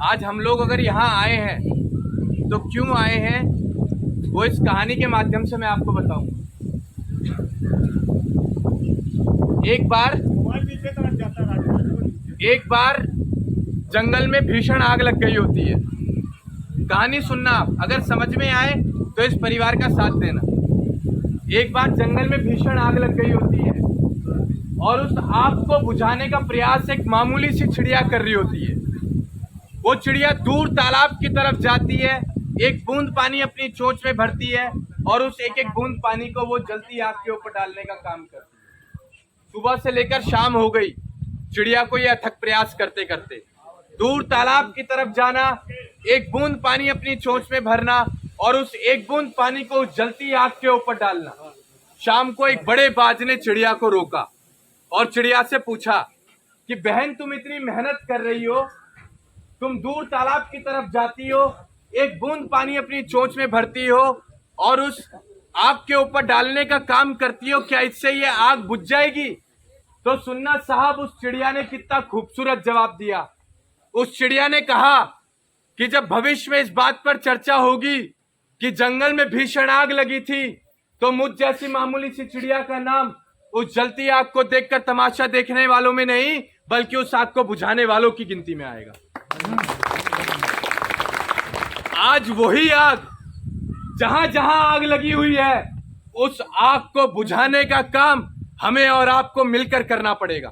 आज हम लोग अगर यहाँ आए हैं तो क्यों आए हैं, वो इस कहानी के माध्यम से मैं आपको बताऊंगा। एक बार जंगल में भीषण आग लग गई होती है। कहानी सुनना आप, अगर समझ में आए तो इस परिवार का साथ देना। एक बार जंगल में भीषण आग लग गई होती है और उस आग को बुझाने का प्रयास एक मामूली सी चिड़िया कर रही होती है। वो चिड़िया दूर तालाब की तरफ जाती है, एक बूंद पानी अपनी चोंच में भरती है और उस एक एक बूंद पानी को वो जलती आग के ऊपर डालने का काम करती है। सुबह से लेकर शाम हो गई, चिड़िया को यह अथक प्रयास करते करते दूर तालाब की तरफ जाना, एक बूंद पानी अपनी चोंच में भरना और उस एक बूंद पानी को जलती आग के ऊपर डालना। शाम को एक बड़े बाज ने चिड़िया को रोका और चिड़िया से पूछा कि बहन, तुम इतनी मेहनत कर रही हो, तुम दूर तालाब की तरफ जाती हो, एक बूंद पानी अपनी चोंच में भरती हो और उस आग के ऊपर डालने का काम करती हो, क्या इससे ये आग बुझ जाएगी? तो सुनना साहब, उस चिड़िया ने कितना खूबसूरत जवाब दिया। उस चिड़िया ने कहा कि जब भविष्य में इस बात पर चर्चा होगी कि जंगल में भीषण आग लगी थी, तो मुझ जैसी मामूली सी चिड़िया का नाम उस जलती आग को देखकर तमाशा देखने वालों में नहीं, बल्कि उस आग को बुझाने वालों की गिनती में आएगा। आज वही आग, जहां जहां आग लगी हुई है, उस आग को बुझाने का काम हमें और आपको मिलकर करना पड़ेगा।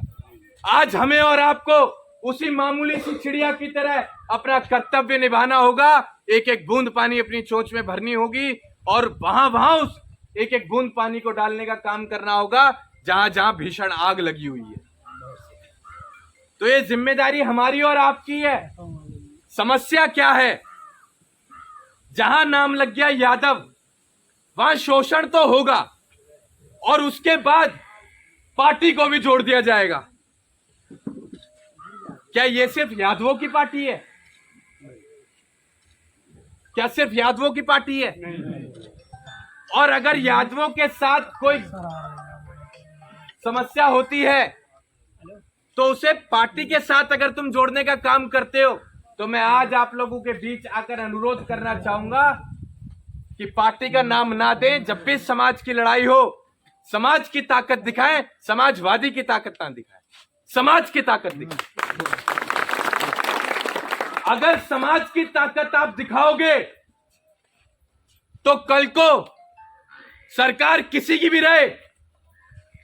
आज हमें और आपको उसी मामूली सी चिड़िया की तरह अपना कर्तव्य निभाना होगा। एक एक बूंद पानी अपनी चोंच में भरनी होगी और वहां वहां उस एक एक बूंद पानी को डालने का काम करना होगा जहां जहां भीषण आग लगी हुई है। तो ये जिम्मेदारी हमारी और आपकी है। समस्या क्या है? जहां नाम लग गया यादव, वहां शोषण तो होगा और उसके बाद पार्टी को भी जोड़ दिया जाएगा। क्या ये सिर्फ यादवों की पार्टी है? क्या सिर्फ यादवों की पार्टी है? और अगर यादवों के साथ कोई समस्या होती है तो उसे पार्टी के साथ अगर तुम जोड़ने का काम करते हो, तो मैं आज आप लोगों के बीच आकर अनुरोध करना चाहूंगा कि पार्टी का नाम ना दें। जब भी समाज की लड़ाई हो, समाज की ताकत दिखाएं, समाजवादी की ताकत ना दिखाएं, समाज की ताकत दिखाएं। अगर समाज की ताकत आप दिखाओगे तो कल को सरकार किसी की भी रहे,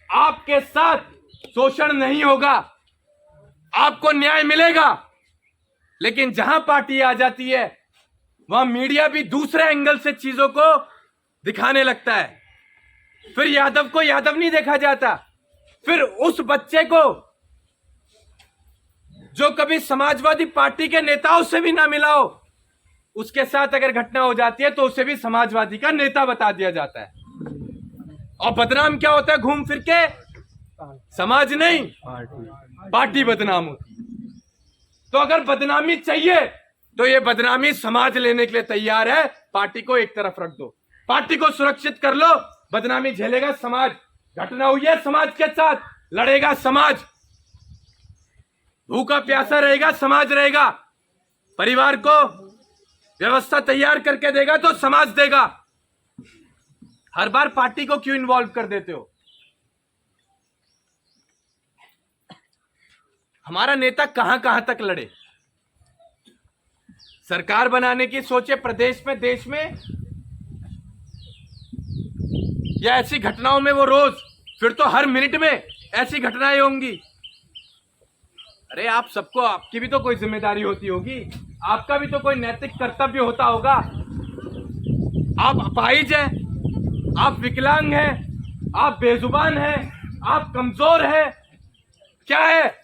आपके साथ शोषण नहीं होगा, आपको न्याय मिलेगा। लेकिन जहां पार्टी आ जाती है, वहां मीडिया भी दूसरे एंगल से चीजों को दिखाने लगता है। फिर यादव को यादव नहीं देखा जाता, फिर उस बच्चे को जो कभी समाजवादी पार्टी के नेताओं से भी ना मिला हो, उसके साथ अगर घटना हो जाती है तो उसे भी समाजवादी का नेता बता दिया जाता है। और बदनाम क्या होता है? घूम फिर के समाज नहीं, पार्टी बदनाम होती है। तो अगर बदनामी चाहिए तो ये बदनामी समाज लेने के लिए तैयार है। पार्टी को एक तरफ रख दो, पार्टी को सुरक्षित कर लो, बदनामी झेलेगा समाज। घटना हुई है समाज के साथ, लड़ेगा समाज। भूखा प्यासा रहेगा समाज, रहेगा परिवार को व्यवस्था तैयार करके देगा तो समाज देगा। हर बार पार्टी को क्यों इन्वॉल्व कर देते हो? हमारा नेता कहां कहां तक लड़े, सरकार बनाने की सोचे प्रदेश में, देश में, या ऐसी घटनाओं में वो रोज, फिर तो हर मिनट में ऐसी घटनाएं होंगी। अरे आप सबको, आपकी भी तो कोई जिम्मेदारी होती होगी, आपका भी तो कोई नैतिक कर्तव्य होता होगा। आप अपाहिज हैं, आप विकलांग हैं, आप बेजुबान हैं, आप कमजोर हैं, क्या है?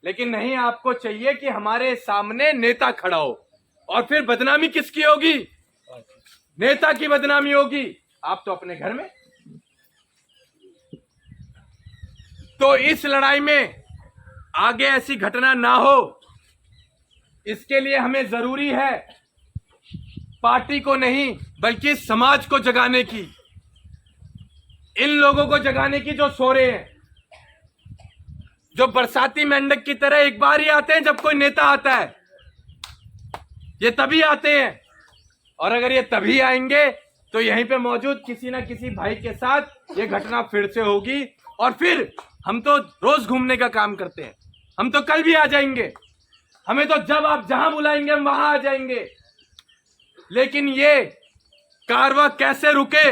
लेकिन नहीं, आपको चाहिए कि हमारे सामने नेता खड़ा हो। और फिर बदनामी किसकी होगी? नेता की बदनामी होगी। आप तो अपने घर में। तो इस लड़ाई में आगे ऐसी घटना ना हो, इसके लिए हमें जरूरी है पार्टी को नहीं बल्कि समाज को जगाने की, इन लोगों को जगाने की जो सो रहे हैं। जो बरसाती मेंढक की तरह एक बार ही आते हैं जब कोई नेता आता है। ये तभी आते हैं, और अगर ये तभी आएंगे तो यहीं पे मौजूद किसी ना किसी भाई के साथ ये घटना फिर से होगी, और फिर हम तो रोज घूमने का काम करते हैं, हम तो कल भी आ जाएंगे, हमें तो जब आप जहां बुलाएंगे हम वहां आ जाएंगे। लेकिन ये कारवां कैसे रुके,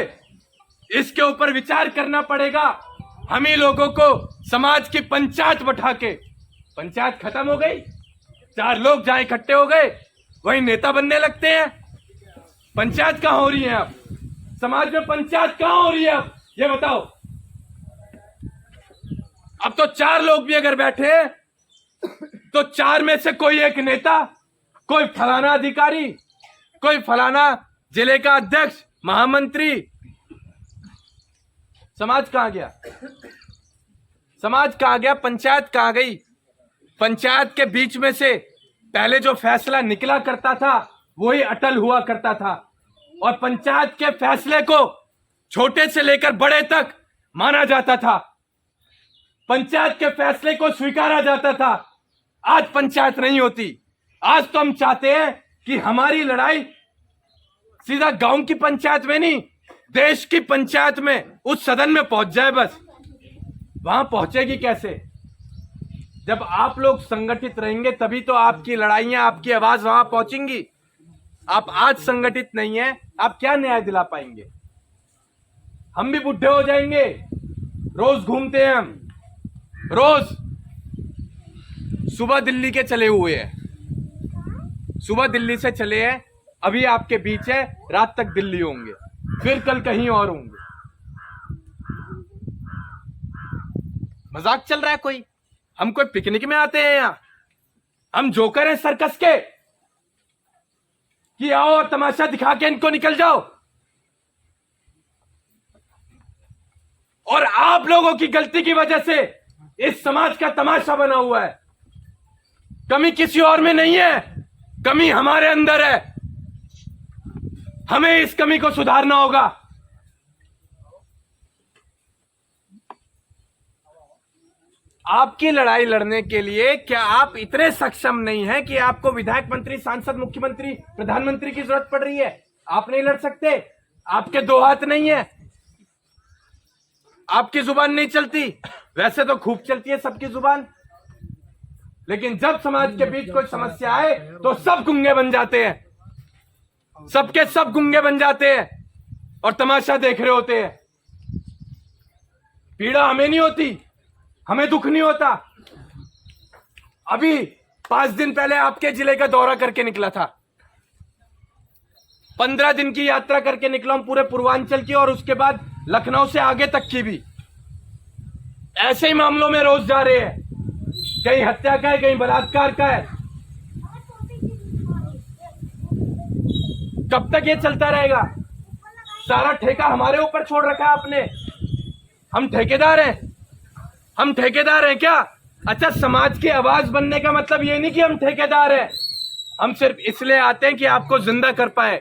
इसके ऊपर विचार करना पड़ेगा। हम ही लोगों को समाज की पंचायत बैठा के, पंचायत खत्म हो गई, 4 लोग जहां इकट्ठे हो गए वही नेता बनने लगते हैं। पंचायत कहां हो रही है? अब समाज में पंचायत कहां हो रही है? अब ये बताओ। अब तो 4 लोग भी अगर बैठे हैं तो 4 में से कोई एक नेता, कोई फलाना अधिकारी, कोई फलाना जिले का अध्यक्ष, महामंत्री। समाज कहां गया? समाज कहां गया? पंचायत कहां गई? पंचायत के बीच में से पहले जो फैसला निकला करता था वही अटल हुआ करता था, और पंचायत के फैसले को छोटे से लेकर बड़े तक माना जाता था, पंचायत के फैसले को स्वीकारा जाता था। आज पंचायत नहीं होती। आज तो हम चाहते हैं कि हमारी लड़ाई सीधा गांव की पंचायत में नहीं, देश की पंचायत में, उस सदन में पहुंच जाए। बस वहां पहुंचेगी कैसे? जब आप लोग संगठित रहेंगे तभी तो आपकी लड़ाइयां, आपकी आवाज वहां पहुंचेंगी। आप आज संगठित नहीं है, आप क्या न्याय दिला पाएंगे? हम भी बुढ़े हो जाएंगे। रोज घूमते हैं हम, रोज सुबह दिल्ली के चले हुए हैं, सुबह दिल्ली से चले हैं, अभी आपके बीच है, रात तक दिल्ली होंगे, फिर कल कहीं और होंगे। मजाक चल रहा है कोई? हम कोई पिकनिक में आते हैं? यहां हम जोकर हैं सर्कस के कि आओ और तमाशा दिखा के इनको निकल जाओ? और आप लोगों की गलती की वजह से इस समाज का तमाशा बना हुआ है। कमी किसी और में नहीं है, कमी हमारे अंदर है। हमें इस कमी को सुधारना होगा। आपकी लड़ाई लड़ने के लिए क्या आप इतने सक्षम नहीं हैं कि आपको विधायक, मंत्री, सांसद, मुख्यमंत्री, प्रधानमंत्री की जरूरत पड़ रही है? आप नहीं लड़ सकते? आपके 2 हाथ नहीं है? आपकी जुबान नहीं चलती? वैसे तो खूब चलती है सबकी जुबान, लेकिन जब समाज के बीच कोई समस्या आए तो सब गुंगे बन जाते हैं, सबके सब गुंगे बन जाते हैं और तमाशा देख रहे होते हैं। पीड़ा हमें नहीं होती, हमें दुख नहीं होता। अभी 5 दिन पहले आपके जिले का दौरा करके निकला था, 15 दिन की यात्रा करके निकला हूं पूरे पूर्वांचल की, और उसके बाद लखनऊ से आगे तक की भी। ऐसे ही मामलों में रोज जा रहे हैं, कहीं हत्या का है, कहीं बलात्कार का है। कब तक ये चलता रहेगा? सारा ठेका हमारे ऊपर छोड़ रखा है आपने। हम ठेकेदार हैं? हम ठेकेदार हैं क्या? अच्छा, समाज की आवाज बनने का मतलब ये नहीं कि हम ठेकेदार हैं। हम सिर्फ इसलिए आते हैं कि आपको जिंदा कर पाए,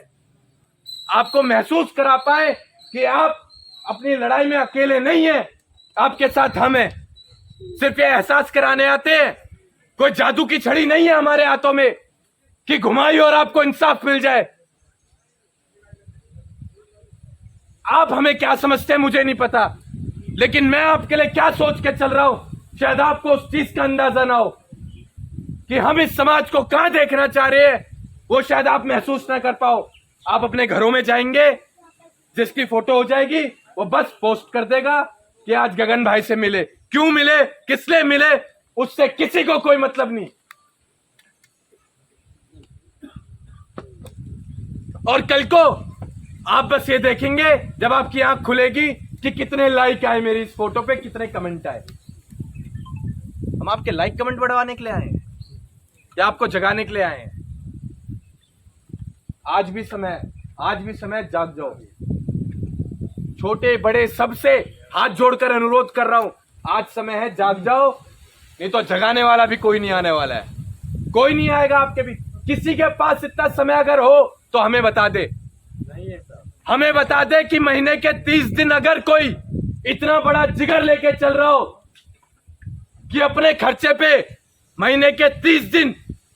आपको महसूस करा पाए कि आप अपनी लड़ाई में अकेले नहीं हैं, आपके साथ हम हैं। सिर्फ ये एहसास कराने आते हैं। कोई जादू की छड़ी नहीं है हमारे हाथों में कि घुमाई और आपको इंसाफ मिल जाए। आप हमें क्या समझते हैं मुझे नहीं पता, लेकिन मैं आपके लिए क्या सोच के चल रहा हूं शायद आपको उस चीज का अंदाजा ना हो कि हम इस समाज को कहां देखना चाह रहे हैं, वो शायद आप महसूस ना कर पाओ। आप अपने घरों में जाएंगे, जिसकी फोटो हो जाएगी वो बस पोस्ट कर देगा कि आज गगन भाई से मिले। क्यों मिले, किस लिए मिले, उससे किसी को कोई मतलब नहीं। और कल को आप बस ये देखेंगे जब आपकी आंख खुलेगी कि कितने लाइक आए मेरी इस फोटो पे, कितने कमेंट आए। हम आपके लाइक कमेंट बढ़वाने के लिए आए हैं या आपको जगाने के लिए आए हैं? आज भी समय, जाग जाओ। छोटे बड़े सबसे हाथ जोड़कर अनुरोध कर रहा हूं, आज समय है, जाग जाओ, नहीं तो जगाने वाला भी कोई नहीं आने वाला है। कोई नहीं आएगा आपके भी। किसी के पास इतना समय अगर हो तो हमें बता दे, हमें बता दे कि महीने के 30 दिन अगर कोई इतना बड़ा जिगर लेके चल रहा हो कि अपने खर्चे पे महीने के 30 दिन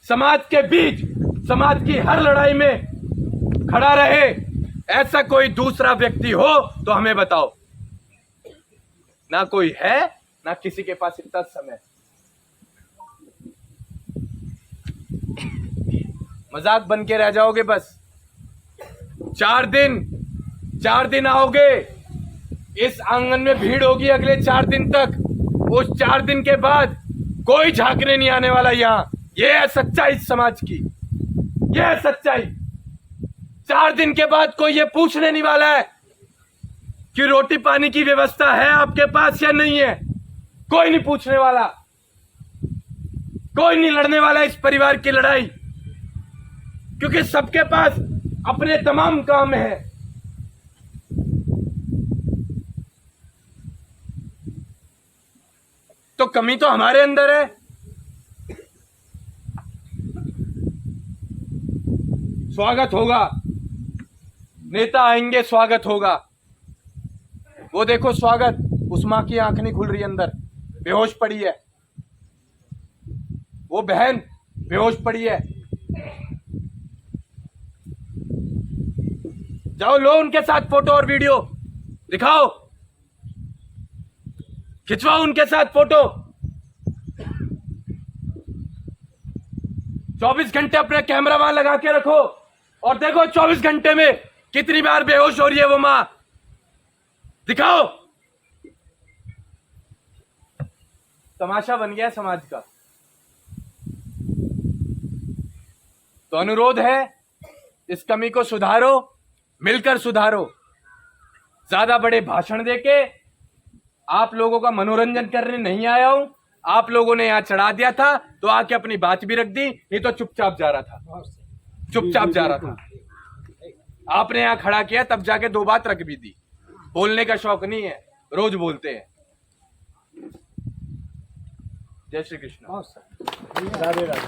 समाज के बीच, समाज की हर लड़ाई में खड़ा रहे, ऐसा कोई दूसरा व्यक्ति हो तो हमें बताओ। ना कोई है, ना किसी के पास इतना समय। मजाक बन के रह जाओगे बस। 4 दिन आओगे, इस आंगन में भीड़ होगी अगले 4 दिन तक। उस 4 दिन के बाद कोई झांकने नहीं आने वाला यहां। ये है सच्चाई इस समाज की, ये है सच्चाई। 4 दिन के बाद कोई ये पूछने नहीं वाला है कि रोटी पानी की व्यवस्था है आपके पास या नहीं है। कोई नहीं पूछने वाला, कोई नहीं लड़ने वाला इस परिवार की लड़ाई, क्योंकि सबके पास अपने तमाम काम है। तो कमी तो हमारे अंदर है। स्वागत होगा, नेता आएंगे, स्वागत होगा। वो देखो स्वागत, उस मां की आंख नहीं खुल रही, अंदर बेहोश पड़ी है। वो बहन बेहोश पड़ी है। जाओ, लो उनके साथ फोटो और वीडियो दिखाओ, खिंचवाओ उनके साथ फोटो। 24 घंटे अपना कैमरा वहां लगा के रखो और देखो 24 घंटे में कितनी बार बेहोश हो रही है वो मां। दिखाओ। तमाशा बन गया समाज का। तो अनुरोध है, इस कमी को सुधारो, मिलकर सुधारो। ज्यादा बड़े भाषण देके आप लोगों का मनोरंजन करने नहीं आया हूं। आप लोगों ने यहां चढ़ा दिया था तो आके अपनी बात भी रख दी, नहीं तो चुपचाप जा रहा था, चुपचाप जा रहा था। आपने यहां खड़ा किया तब जाके 2 बात रख भी दी। बोलने का शौक नहीं है, रोज बोलते हैं। जय श्री कृष्ण। राधे राधे।